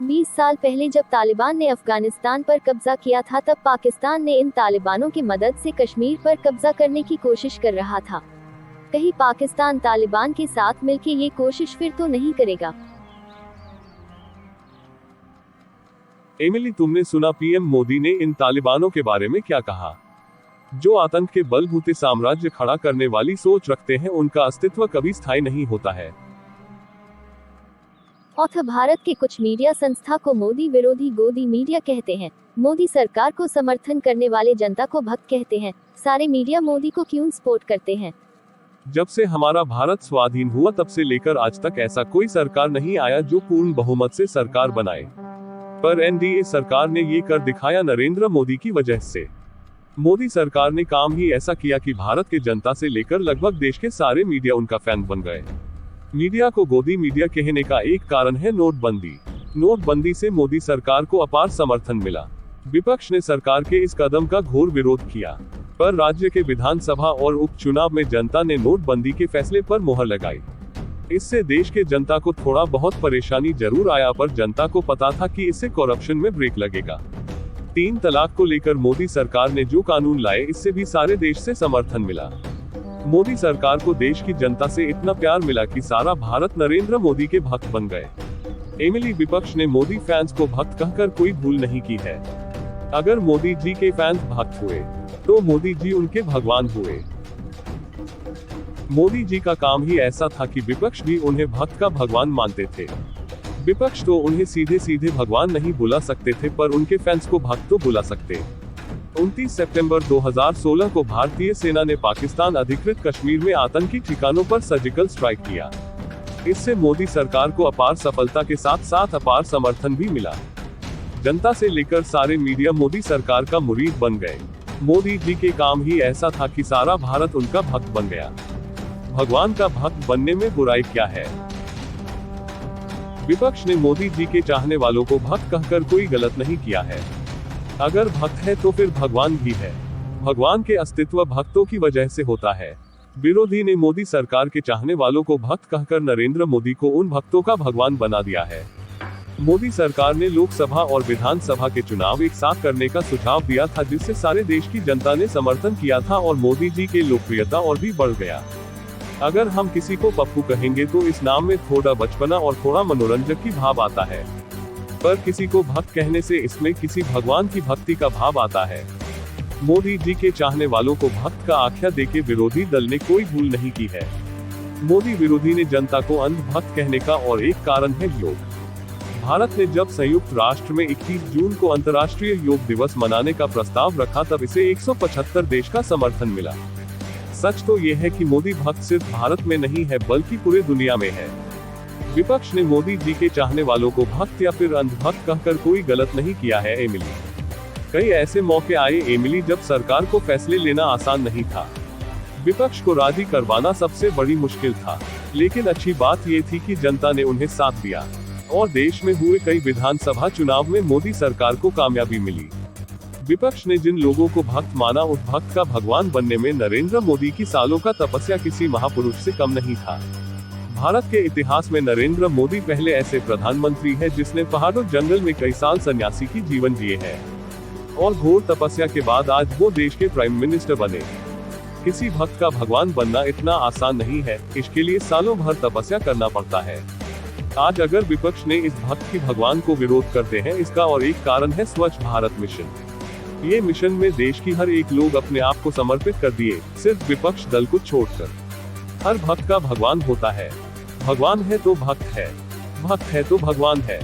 20 साल पहले जब तालिबान ने अफगानिस्तान पर कब्जा किया था, तब पाकिस्तान ने इन तालिबानों की मदद से कश्मीर पर कब्जा करने की कोशिश कर रहा था। कहीं पाकिस्तान तालिबान के साथ मिलकर ये कोशिश फिर तो नहीं करेगा? एमिली, तुमने सुना पीएम मोदी ने इन तालिबानों के बारे में क्या कहा? जो आतंक के बलबूते साम्राज्य खड़ा करने वाली सोच रखते हैं, उनका अस्तित्व कभी स्थायी नहीं होता है। और भारत के कुछ मीडिया संस्था को मोदी विरोधी गोदी मीडिया कहते हैं। मोदी सरकार को समर्थन करने वाले जनता को भक्त कहते हैं। सारे मीडिया मोदी को क्यों सपोर्ट करते हैं? जब से हमारा भारत स्वाधीन हुआ तब से लेकर आज तक ऐसा कोई सरकार नहीं आया जो पूर्ण बहुमत से सरकार बनाए, पर एनडीए सरकार ने ये कर दिखाया नरेंद्र मोदी की वजह से। मोदी सरकार ने काम ही ऐसा किया कि भारत के जनता से लेकर लगभग देश के सारे मीडिया उनका फैन बन गए। मीडिया को गोदी मीडिया कहने का एक कारण है नोटबंदी। नोटबंदी से मोदी सरकार को अपार समर्थन मिला। विपक्ष ने सरकार के इस कदम का घोर विरोध किया, पर राज्य के विधानसभा और उपचुनाव में जनता ने नोटबंदी के फैसले पर मोहर लगाई। इससे देश के जनता को थोड़ा बहुत परेशानी जरूर आया, पर जनता को पता था कि इससे करप्शन में ब्रेक लगेगा। 3 तलाक को लेकर मोदी सरकार ने जो कानून लाए, इससे भी सारे देश से समर्थन मिला। मोदी सरकार को देश की जनता से इतना प्यार मिला कि सारा भारत नरेंद्र मोदी के भक्त बन गए। एमिली, विपक्ष ने मोदी फैंस को भक्त कहकर कोई भूल नहीं की है। अगर मोदी जी के फैंस भक्त हुए तो मोदी जी उनके भगवान हुए। मोदी जी का काम ही ऐसा था कि विपक्ष भी उन्हें भक्त का भगवान मानते थे। विपक्ष तो उन्हें सीधे सीधे भगवान नहीं बुला सकते थे, पर उनके फैंस को भक्त तो बुला सकते। 29 सितंबर 2016 को भारतीय सेना ने पाकिस्तान अधिकृत कश्मीर में आतंकी ठिकानों पर सर्जिकल स्ट्राइक किया। इससे मोदी सरकार को अपार सफलता के साथ साथ अपार समर्थन भी मिला। जनता से लेकर सारे मीडिया मोदी सरकार का मुरीद बन गए। मोदी जी के काम ही ऐसा था कि सारा भारत उनका भक्त बन गया। भगवान का भक्त बनने में बुराई क्या है? विपक्ष ने मोदी जी के चाहने वालों को भक्त कहकर कोई गलत नहीं किया है। अगर भक्त है तो फिर भगवान भी है। भगवान के अस्तित्व भक्तों की वजह से होता है। विरोधी ने मोदी सरकार के चाहने वालों को भक्त कहकर नरेंद्र मोदी को उन भक्तों का भगवान बना दिया है। मोदी सरकार ने लोकसभा और विधानसभा के चुनाव एक साथ करने का सुझाव दिया था, जिससे सारे देश की जनता ने समर्थन किया था और मोदी जी की लोकप्रियता और भी बढ़ गया। अगर हम किसी को पप्पू कहेंगे तो इस नाम में थोड़ा बचपना और थोड़ा मनोरंजक की भाव आता है, पर किसी को भक्त कहने से इसमें किसी भगवान की भक्ति का भाव आता है। मोदी जी के चाहने वालों को भक्त का आख्या देके विरोधी दल ने कोई भूल नहीं की है। मोदी विरोधी ने जनता को अंधभक्त कहने का और एक कारण है योग। भारत ने जब संयुक्त राष्ट्र में 21 जून को अंतर्राष्ट्रीय योग दिवस मनाने का प्रस्ताव रखा, तब इसे 175 देश का समर्थन मिला। सच तो ये है कि मोदी भक्त सिर्फ भारत में नहीं है, बल्कि पूरे दुनिया में है। विपक्ष ने मोदी जी के चाहने वालों को भक्त या फिर अंधभक्त कहकर कोई गलत नहीं किया है। एमिली, कई ऐसे मौके आए एमिली जब सरकार को फैसले लेना आसान नहीं था। विपक्ष को राजी करवाना सबसे बड़ी मुश्किल था, लेकिन अच्छी बात ये थी कि जनता ने उन्हें साथ दिया और देश में हुए कई विधानसभा चुनाव में मोदी सरकार को कामयाबी मिली। विपक्ष ने जिन लोगों को भक्त माना, उस भक्त का भगवान बनने में नरेंद्र मोदी की सालों का तपस्या किसी महापुरुष से कम नहीं था। भारत के इतिहास में नरेंद्र मोदी पहले ऐसे प्रधानमंत्री है जिसने पहाड़ों जंगल में कई साल सन्यासी की जीवन जिए हैं और घोर तपस्या के बाद आज वो देश के प्राइम मिनिस्टर बने। किसी भक्त का भगवान बनना इतना आसान नहीं है, इसके लिए सालों भर तपस्या करना पड़ता है। आज अगर विपक्ष ने इस भक्त की भगवान को विरोध करते हैं, इसका और एक कारण है स्वच्छ भारत मिशन। ये मिशन में देश की हर एक लोग अपने आप को समर्पित कर दिए, सिर्फ विपक्ष दल को छोड़कर। हर भक्त का भगवान होता है। भगवान है तो भक्त है, भक्त है तो भगवान है।